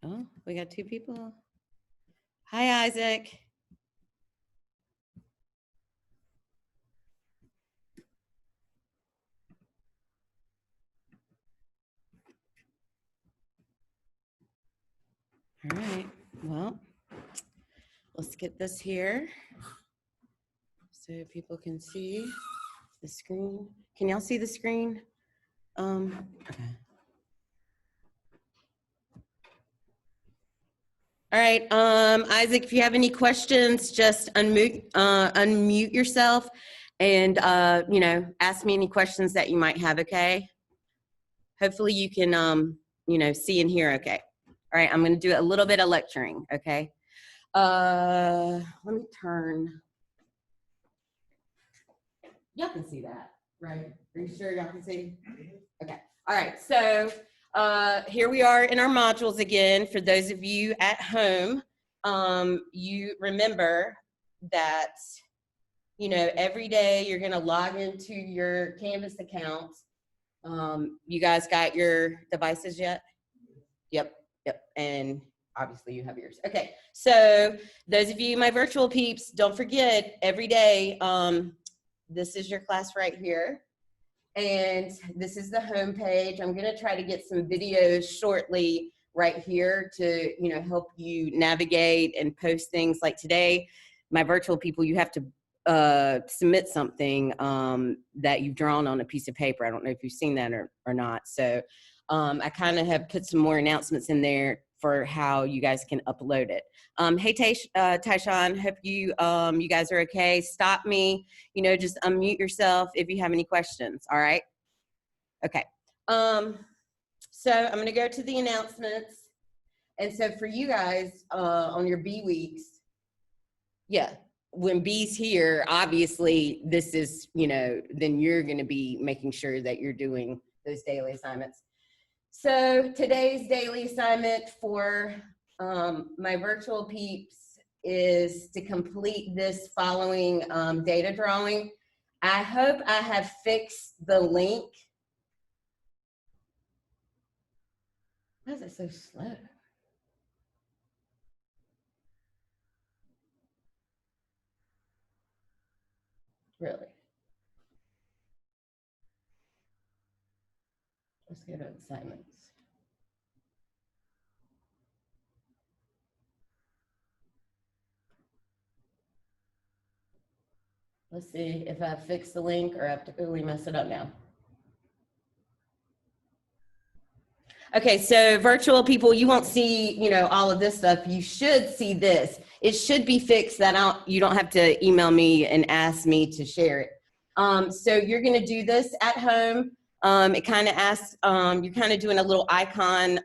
Oh, we got two people. Hi, Isaac. All right, well, let's get this here so people can see the screen. Can y'all see the screen? Okay. All right, Isaac, if you have any questions, just unmute yourself and, ask me any questions that you might have, okay? Hopefully you can, see and hear okay. All right, I'm gonna do a little bit of lecturing, okay? Let me turn. Y'all can see that, right? Are you sure y'all can see? Okay. All right. So here we are in our modules again. For those of you at home, you remember that, every day you're going to log into your Canvas account. You guys got your devices yet? Yep. And obviously you have yours. Okay. So those of you, my virtual peeps, don't forget every day, this is your class right here. And this is the home page. I'm going to try to get some videos shortly right here to, help you navigate and post things like today. My virtual people, you have to submit something that you've drawn on a piece of paper. I don't know if you've seen that or not. So I kind of have put some more announcements in there for how you guys can upload it. Hey, Tyshawn, hope you guys are okay. Stop me, just unmute yourself if you have any questions, all right? Okay, so I'm gonna go to the announcements. And so for you guys on your B weeks, yeah, when B's here, obviously this is, then you're gonna be making sure that you're doing those daily assignments. So today's daily assignment for my virtual peeps is to complete this following data drawing. I hope I have fixed the link. Why is it so slow? Really? Let's go to assignments. Let's see if I fix the link or I have to really mess it up now. Okay, so virtual people, you won't see, all of this stuff. You should see this. It should be fixed that you don't have to email me and ask me to share it. So you're gonna do this at home. It kind of asks, you're kind of doing a little icon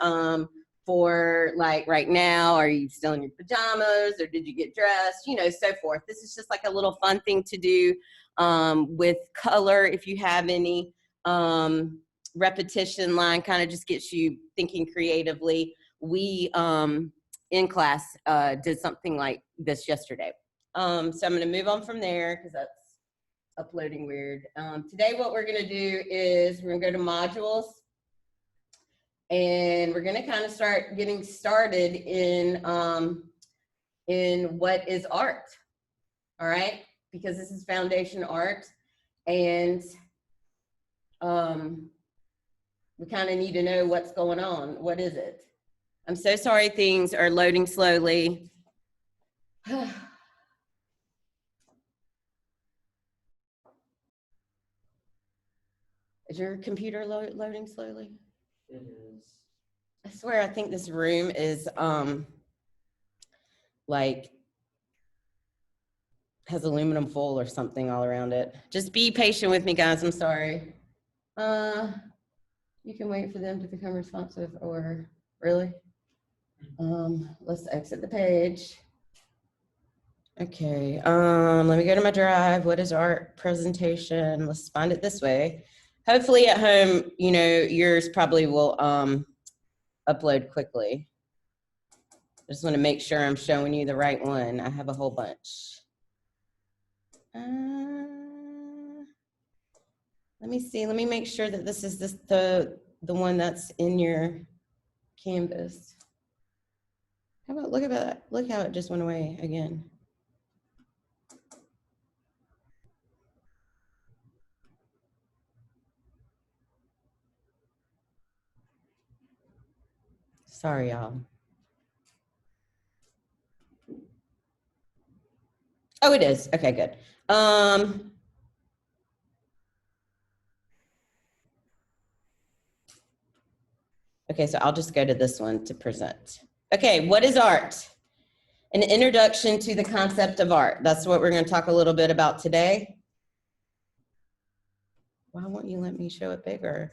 for like right now, are you still in your pajamas or did you get dressed, so forth. This is just like a little fun thing to do with color if you have any. Repetition line kind of just gets you thinking creatively. We in class did something like this yesterday. So I'm going to move on from there because that's uploading weird. Today what we're going to do is we're going to go to modules and we're going to kind of start getting started in what is art. All right, because this is foundation art, and we kind of need to know what's going on. What is it? I'm so sorry things are loading slowly. Is your computer loading slowly? It is. I swear, I think this room is like has aluminum foil or something all around it. Just be patient with me, guys. I'm sorry. You can wait for them to become responsive, or really? Let's exit the page. Okay, let me go to my drive. What is art presentation? Let's find it this way. Hopefully at home, yours probably will upload quickly. I just want to make sure I'm showing you the right one. I have a whole bunch. Let me see. Let me make sure that this is the one that's in your Canvas. How about, look at that. Look how it just went away again. Sorry, y'all. Oh, it is. Okay, good. Okay, so I'll just go to this one to present. Okay, what is art? An introduction to the concept of art. That's what we're going to talk a little bit about today. Why won't you let me show it bigger?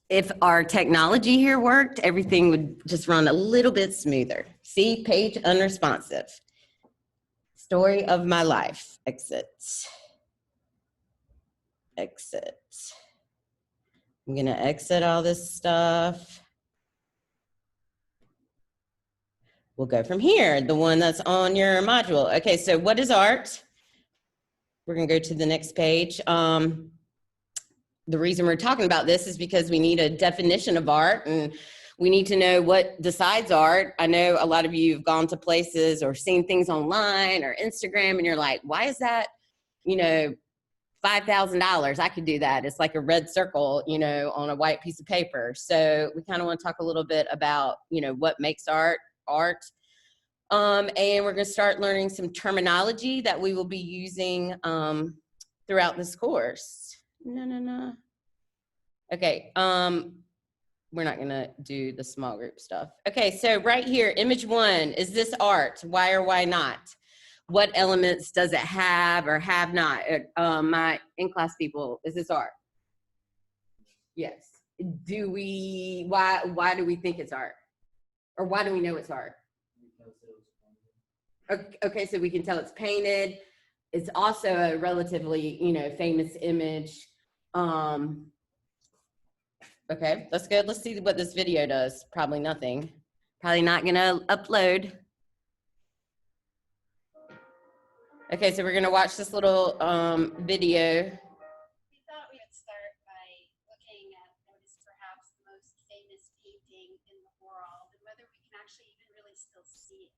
If our technology here worked, everything would just run a little bit smoother. See, page unresponsive. Story of my life. Exit. Exit. I'm gonna exit all this stuff. We'll go from here, the one that's on your module. Okay, so what is art? We're gonna go to the next page. The reason we're talking about this is because we need a definition of art, and we need to know what decides art. I know a lot of you have gone to places or seen things online or Instagram, and you're like, why is that, you know, $5,000? I could do that. It's like a red circle, you know, on a white piece of paper. So we kind of want to talk a little bit about, you know, what makes art. And we're going to start learning some terminology that we will be using throughout this course. No. Okay, we're not gonna do the small group stuff. Okay, so right here, image 1, is this art? Why or why not? What elements does it have or have not? My in-class people, is this art? Yes. Why do we think it's art? Or why do we know it's art? Okay, so we can tell it's painted. It's also a relatively, you know, famous image. Okay, that's good. Let's see what this video does. Probably nothing. Probably not gonna upload. Okay, so we're gonna watch this little video. We thought we would start by looking at what is perhaps the most famous painting in the world and whether we can actually even really still see it.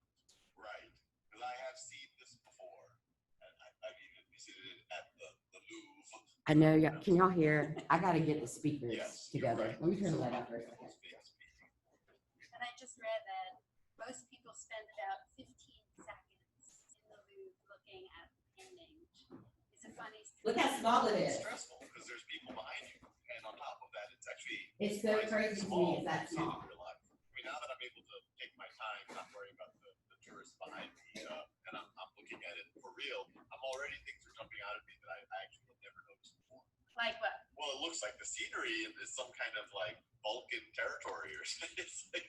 Right, because I have seen this before, and I've even visited at the Louvre. I know, yeah. Can y'all hear? I gotta get the speakers Yes, together. right. Let me turn the light off for a second. And I just read that most people spend about 15 seconds in the Louvre looking at the painting. It's a funny story. Look how small it It's is. stressful because there's people behind you, and on top of that, it's actually It's so crazy to me, it's that I've seen it small. in real life. I mean, now that I'm able to take my time, not worrying about the tourists behind me, and I'm looking at it for real, I'm already things are jumping out at me that I actually had never noticed before. Like what? Well, it looks like the scenery is some kind of like Vulcan territory or something. It's like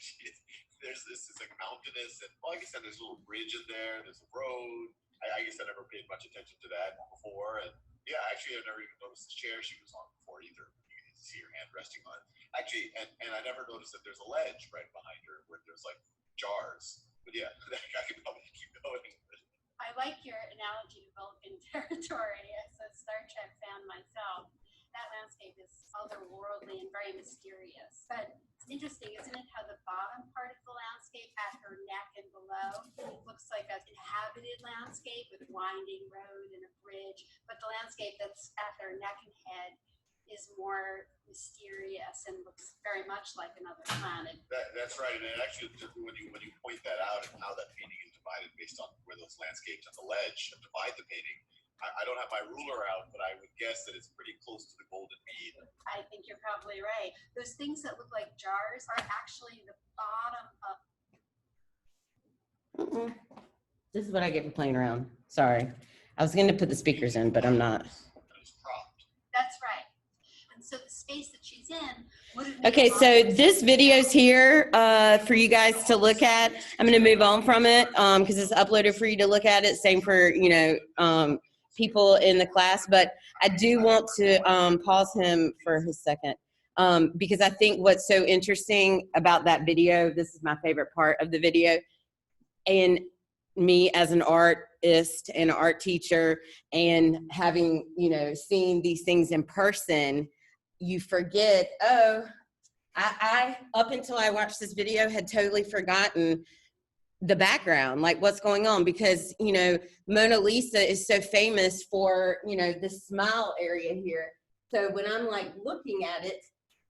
there's this is like mountainous, and well, like I said, there's a little bridge in there. There's a road. I guess I never paid much attention to that before, and yeah, actually, I never even noticed the chair she was on before either. You can see her hand resting on it. Actually, and I never noticed that there's a ledge right behind her where there's like jars. But yeah, I could probably keep going. I like your analogy to Vulcan territory as a Star Trek fan myself. That landscape is otherworldly and very mysterious. But it's interesting, isn't it, how the bottom part of the landscape at her neck and below looks like an inhabited landscape with winding road and a bridge, but the landscape that's at her neck and head is more mysterious and looks very much like another planet. That's right, and actually, when you point that out and how that painting is divided based on where those landscapes and the ledge divide the painting, I don't have my ruler out, but I would guess that it's pretty close to the Golden Mean. I think you're probably right. Those things that look like jars are actually the bottom of. This is what I get for playing around. Sorry. I was gonna put the speakers in, but I'm not. It's cropped. That's right. And so the space that she's in wouldn't. Okay, so this video's here for you guys to look at. I'm gonna move on from it because it's uploaded for you to look at it. Same for, you know, people in the class, but I do want to pause him for a second because I think what's so interesting about that video, this is my favorite part of the video, and me as an artist and an art teacher, and having, you know, seeing these things in person, you forget, oh, I up until I watched this video had totally forgotten the background, like what's going on, because, you know, Mona Lisa is so famous for, you know, the smile area here. So when I'm like looking at it,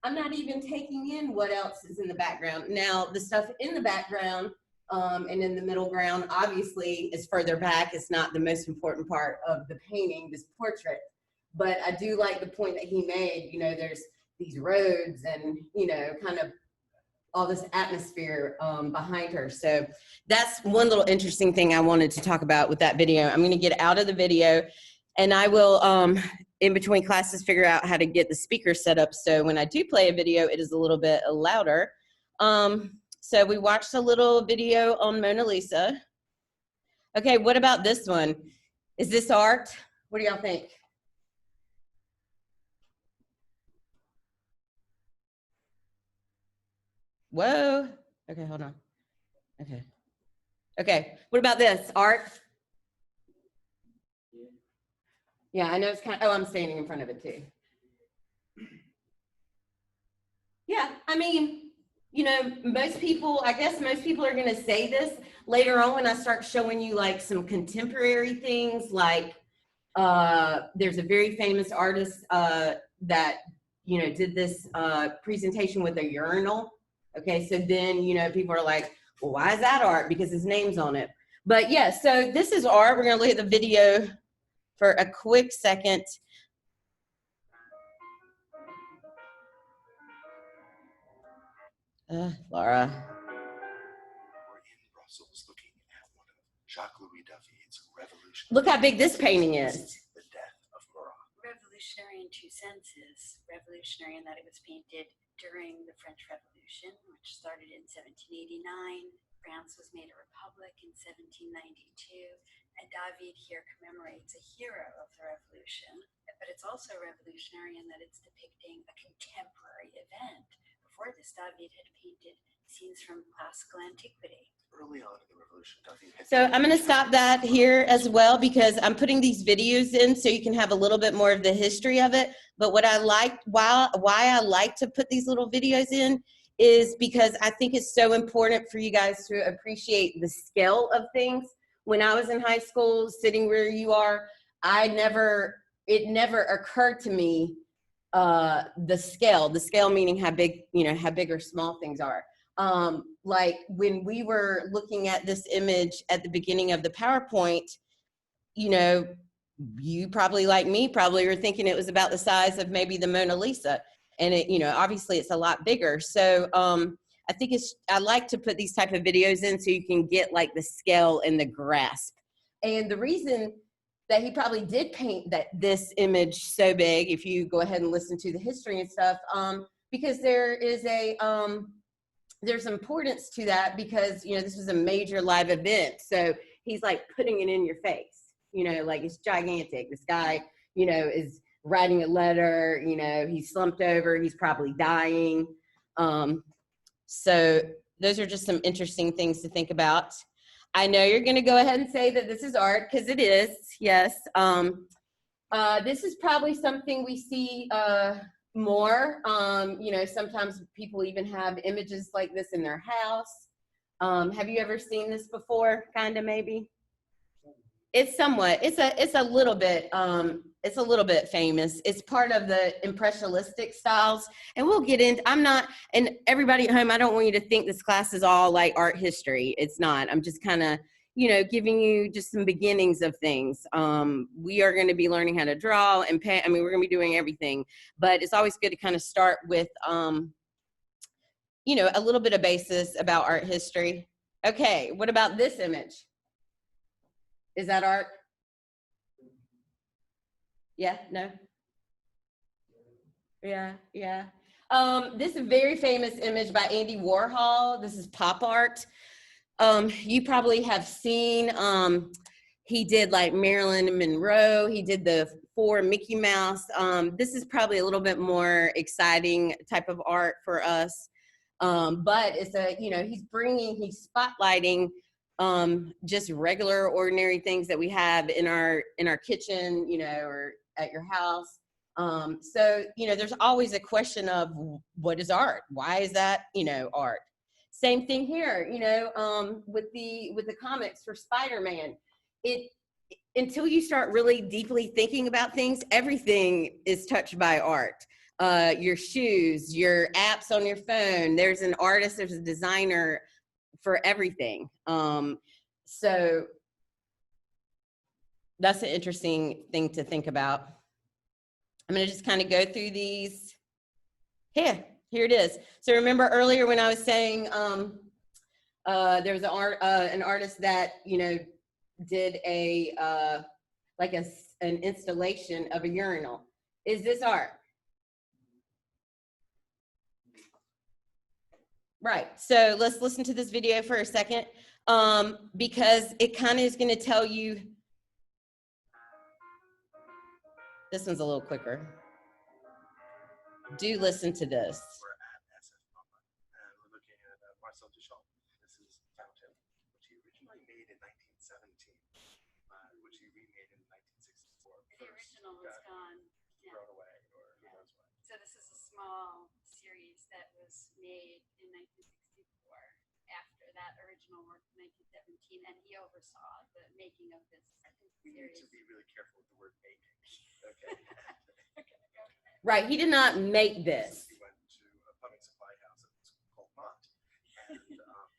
I'm not even taking in what else is in the background. Now, the stuff in the background and in the middle ground, obviously, is further back. It's not the most important part of the painting, this portrait. But I do like the point that he made, you know, there's these roads and, you know, kind of all this atmosphere behind her. So that's one little interesting thing I wanted to talk about with that video. I'm gonna get out of the video, and I will, in between classes, figure out how to get the speaker set up so when I do play a video, it is a little bit louder. So we watched a little video on Mona Lisa. Okay, what about this one? Is this art? What do y'all think? Whoa. Okay, hold on. Okay. Okay, what about this? Art? Yeah, I know it's kind of, oh, I'm standing in front of it too. Yeah, I mean, you know, most people, I guess most people are gonna say this later on when I start showing you like some contemporary things, like there's a very famous artist that, you know, did this presentation with a urinal. Okay, so then, you know, people are like, well, why is that art? Because his name's on it. But yeah, so this is art. We're gonna look at the video for a quick second. Laura. We're in Brussels looking at one of Jacques-Louis David's revolution. Look how big this painting is. The death of Marat. Revolutionary in two senses. Revolutionary in that it was painted during the French Revolution, which started in 1789. France was made a republic in 1792, and David here commemorates a hero of the revolution. But it's also revolutionary in that it's depicting a contemporary event. Before this, David had painted scenes from classical antiquity. Early on in the revolution, David had So I'm going to stop that here as well, because I'm putting these videos in so you can have a little bit more of the history of it. But what I like, why I like to put these little videos in is because I think it's so important for you guys to appreciate the scale of things. When I was in high school, sitting where you are, it never occurred to me the scale meaning how big, you know, how big or small things are. Like when we were looking at this image at the beginning of the PowerPoint, you know, you probably, like me, probably were thinking it was about the size of maybe the Mona Lisa. And it, you know, obviously it's a lot bigger. So I think I like to put these type of videos in so you can get like the scale and the grasp. And the reason that he probably did paint this image so big, if you go ahead and listen to the history and stuff, because there is there's importance to that, because, you know, this was a major live event. So he's like putting it in your face, you know, like it's gigantic. This guy, you know, is writing a letter, you know, he's slumped over, he's probably dying. So those are just some interesting things to think about. I know you're going to go ahead and say that this is art, because it is, yes. This is probably something we see more. You know, sometimes people even have images like this in their house. Have you ever seen this before? Kind of, maybe. It's somewhat. It's a little bit famous. It's part of the impressionistic styles, and we'll get into. And everybody at home, I don't want you to think this class is all like art history. It's not. I'm just kind of, you know, giving you just some beginnings of things. We are going to be learning how to draw and paint. I mean, we're going to be doing everything, but it's always good to kind of start with, you know, a little bit of basis about art history. Okay, what about this image? Is that art? Yeah, no? Yeah. This is a very famous image by Andy Warhol. This is pop art. You probably have seen, he did like Marilyn Monroe. He did the 4 Mickey Mouse. This is probably a little bit more exciting type of art for us. But it's you know, he's spotlighting just regular ordinary things that we have in our kitchen, you know, or at your house. So, you know, there's always a question of what is art? Why is that, you know, art? Same thing here, you know, with the comics for Spider-Man. Until you start really deeply thinking about things, everything is touched by art. Your shoes, your apps on your phone, there's an artist, there's a designer for everything. So that's an interesting thing to think about. I'm gonna just kind of go through these. Here it is. So remember earlier when I was saying there was an artist that, you know, did a like an installation of a urinal. Is this art? Right. So let's listen to this video for a second, because it kind of is going to tell you. This one's a little quicker. Do listen to this. We're at SF Papa, and we're looking at Marcel Duchamp. This is Fountain, which he originally made in 1917, which he remade in 1964. The original was gone. Yeah. Thrown away, or who knows what. So this is a small series that was made in 1964 after that original work in 1917, and he oversaw the making of this We need series. to be really careful with the word making. Okay. Right. He did not make this. He went to a plumbing supply house at the school called Mott and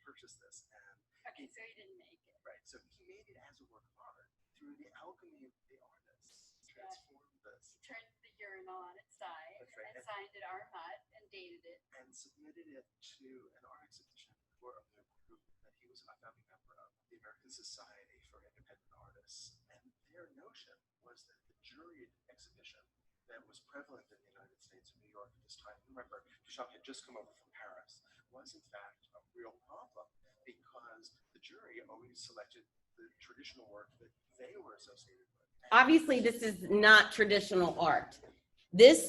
purchased this. And Okay, so he didn't make it. right, so he made it as a work of art through the alchemy of the artist. Transformed this He turned the urinal on its side That's right. and signed it Armat and dated it. and submitted it to an art exhibition for a group that he was a founding member of, the American Society for Independent Artists. And their notion was that the juried exhibition that was prevalent in the United States and New York at this time, remember, Duchamp had just come over from Paris, was in fact a real problem because the jury always selected the traditional work that they were associated with. Obviously, this is not traditional art. This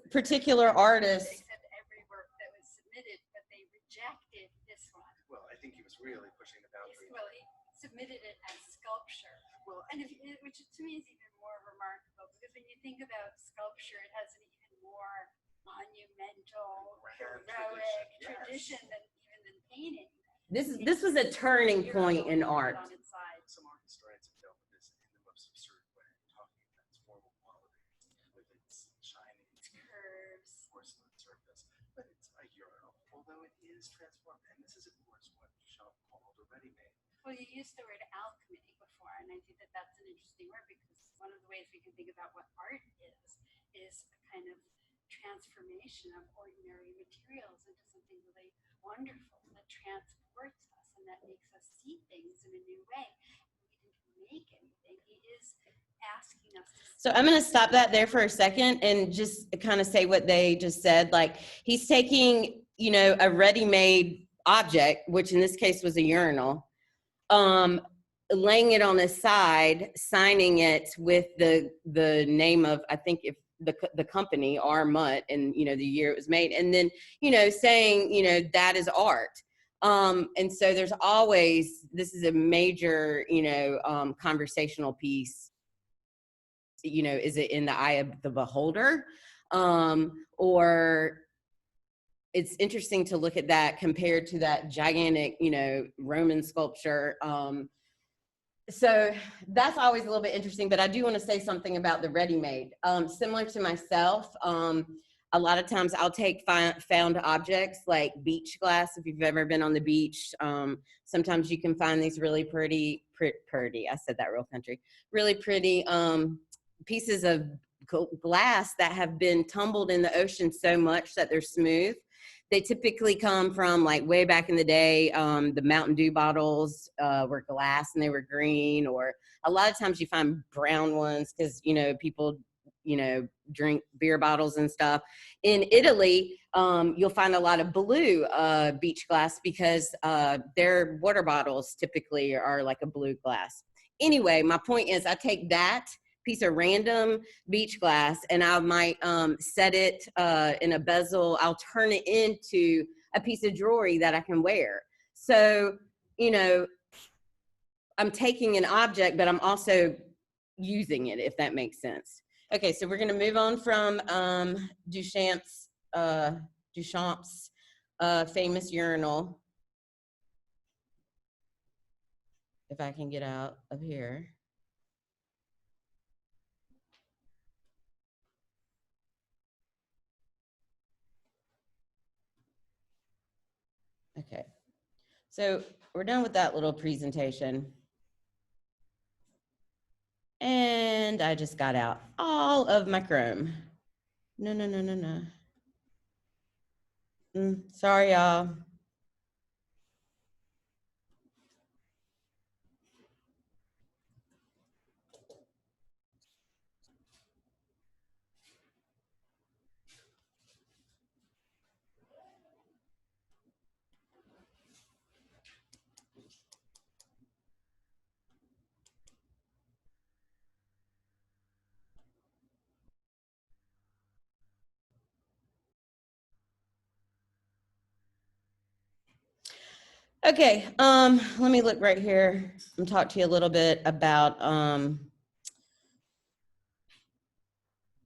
particular artist. They said every work that was submitted, but they rejected this one. Well, I think he was really pushing the boundary. Well, he submitted it as sculpture. Well, And which to me is even more remarkable, because when you think about sculpture, it has an even more monumental, Grand heroic tradition, yes. tradition than painting. This was a turning point in art. On its side. Some art historians have dealt with this in the most absurd way, talking about its formal qualities, with its shiny, Curves. porcelain surface, but it's a urinal, although it is transformed. And this is, of course, what Duchamp called a ready-made. Well, you used the word alchemy before, and I think that that's an interesting word, because one of the ways we can think about what art is a kind of transformation of ordinary materials into something really wonderful that transports us and that makes us see things in a new way. We didn't make anything. He is asking us to. So I'm going to stop that there for a second and just kind of say what they just said. Like, he's taking, you know, a ready-made object, which in this case was a urinal, laying it on his side, signing it with the name of, I think, if the company, Armat, and, you know, the year it was made, and then, you know, saying, you know, that is art. And so there's always, this is a major, you know, conversational piece. You know, is it in the eye of the beholder? Or it's interesting to look at that compared to that gigantic, you know, Roman sculpture. So that's always a little bit interesting, but I do want to say something about the ready-made. Similar to myself, a lot of times I'll take found objects like beach glass. If you've ever been on the beach, sometimes you can find these really pretty, I said that real country, really pretty pieces of glass that have been tumbled in the ocean so much that they're smooth. They typically come from, like, way back in the day, the Mountain Dew bottles were glass and they were green, or a lot of times you find brown ones because, you know, people, you know, drink beer bottles and stuff. In Italy, you'll find a lot of blue beach glass because their water bottles typically are like a blue glass. Anyway, my point is I take that piece of random beach glass and I might set it in a bezel. I'll turn it into a piece of jewelry that I can wear. So, you know, I'm taking an object, but I'm also using it, if that makes sense. Okay, so we're gonna move on from Duchamp's famous urinal. If I can get out of here. Okay, so we're done with that little presentation. And I just got out all of my Chrome. No. Sorry, y'all. Okay, let me look right here and talk to you a little bit about,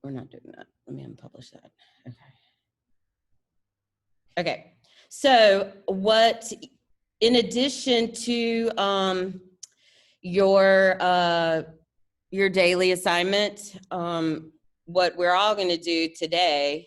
we're not doing that. Let me unpublish that. Okay. Okay, so what, in addition to your daily assignment, what we're all gonna do today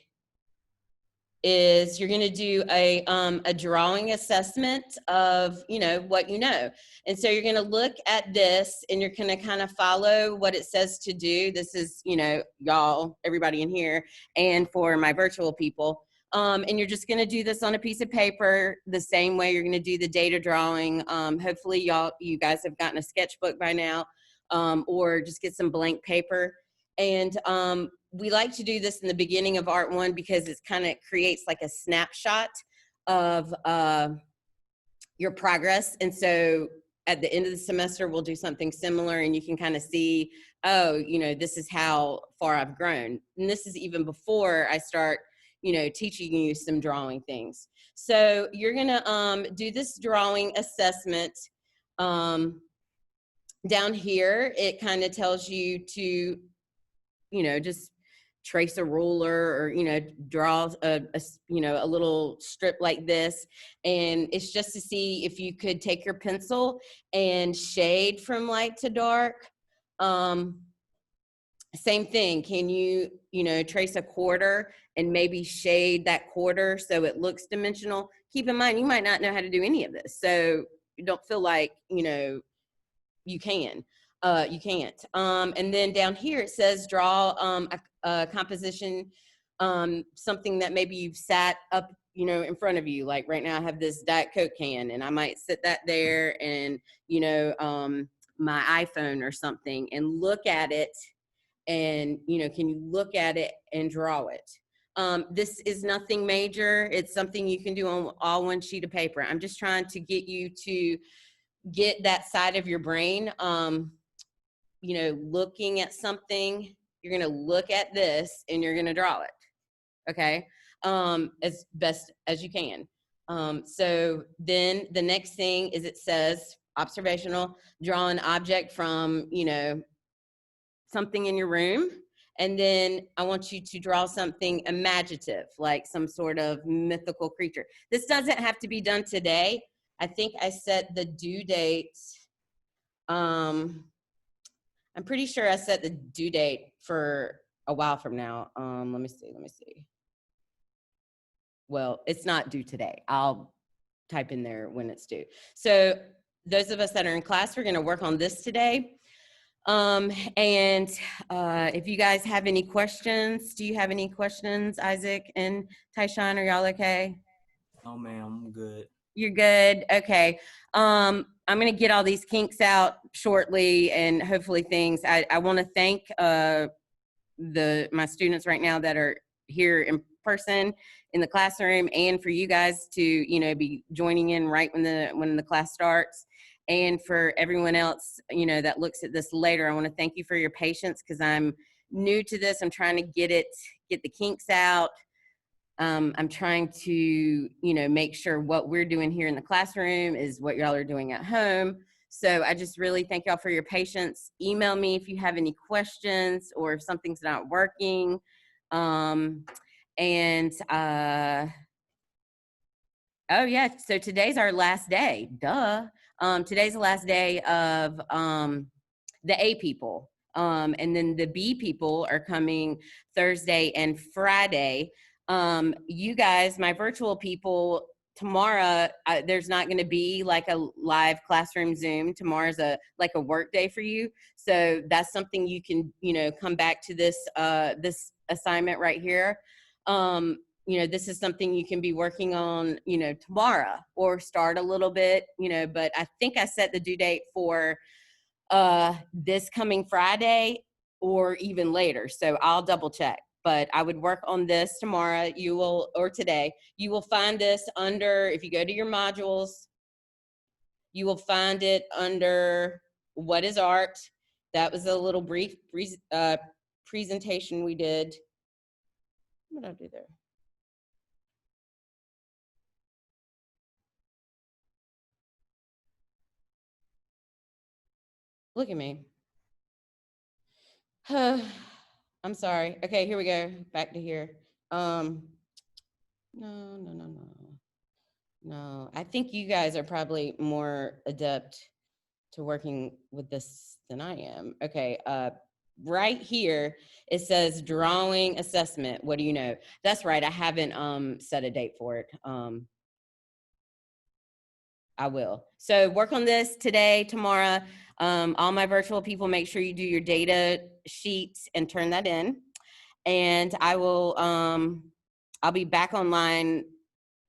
is you're going to do a drawing assessment of, you know, what you know. And so you're going to look at this and you're going to kind of follow what it says to do. This is, you know, y'all, everybody in here, and for my virtual people. And you're just going to do this on a piece of paper the same way you're going to do the data drawing. Hopefully you guys have gotten a sketchbook by now, or just get some blank paper. And we like to do this in the beginning of Art 1 because it kind of creates like a snapshot of your progress. And so at the end of the semester, we'll do something similar and you can kind of see, oh, you know, this is how far I've grown. And this is even before I start, you know, teaching you some drawing things. So you're gonna do this drawing assessment. Down here, it kind of tells you to, you know, just trace a ruler or, you know, draw a you know, a little strip like this. And it's just to see if you could take your pencil and shade from light to dark. Same thing. Can you, you know, trace a quarter and maybe shade that quarter so it looks dimensional? Keep in mind, you might not know how to do any of this. So you don't feel like, you know, you can. You can't. And then down here it says draw a composition, something that maybe you've sat up, you know, in front of you. Like right now I have this Diet Coke can and I might sit that there and, you know, my iPhone or something and look at it and, you know, can you look at it and draw it? This is nothing major. It's something you can do on all one sheet of paper. I'm just trying to get you to get that side of your brain, you know, looking at something, you're going to look at this and you're going to draw it. Okay. As best as you can. So then the next thing is it says observational, draw an object from, you know, something in your room. And then I want you to draw something imaginative, like some sort of mythical creature. This doesn't have to be done today. I think I set the due date. I'm pretty sure I set the due date for a while from now. Let me see. Well, it's not due today. I'll type in there when it's due. So those of us that are in class, we're gonna work on this today. If you guys have any questions, do you have any questions, Isaac and Tyshawn? Are y'all okay? Oh, ma'am, I'm good. You're good? Okay. I'm going to get all these kinks out shortly and hopefully things. I want to thank my students right now that are here in person in the classroom, and for you guys to, you know, be joining in right when the class starts. And for everyone else, you know, that looks at this later, I want to thank you for your patience because I'm new to this. I'm trying to get the kinks out. I'm trying to, you know, make sure what we're doing here in the classroom is what y'all are doing at home. So I just really thank y'all for your patience. Email me if you have any questions or if something's not working. Oh yeah, so today's our last day. Duh. Today's the last day of the A people. And then the B people are coming Thursday and Friday. You guys, my virtual people, tomorrow there's not going to be like a live classroom Zoom. Tomorrow's a work day for you, so that's something you can come back to this this assignment right here. This is something you can be working on tomorrow or start a little bit, but I think I set the due date for this coming Friday or even later, so I'll double check. But I would work on this tomorrow. Or today. You will find this under, if you go to your modules, you will find it under what is art. That was a little brief presentation we did. What did I do there? Look at me. I'm sorry. Okay, here we go. Back to here. No. I think you guys are probably more adept to working with this than I am. Okay, right here, it says drawing assessment. What do you know? That's right, I haven't set a date for it. I will. So work on this today, tomorrow. All my virtual people, make sure you do your data sheets and turn that in. And I will, I'll be back online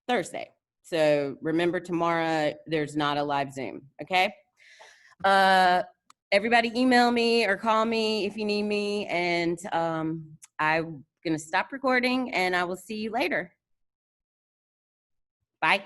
Thursday. So remember, tomorrow there's not a live Zoom, okay? Everybody email me or call me if you need me, and I'm gonna stop recording and I will see you later. Bye.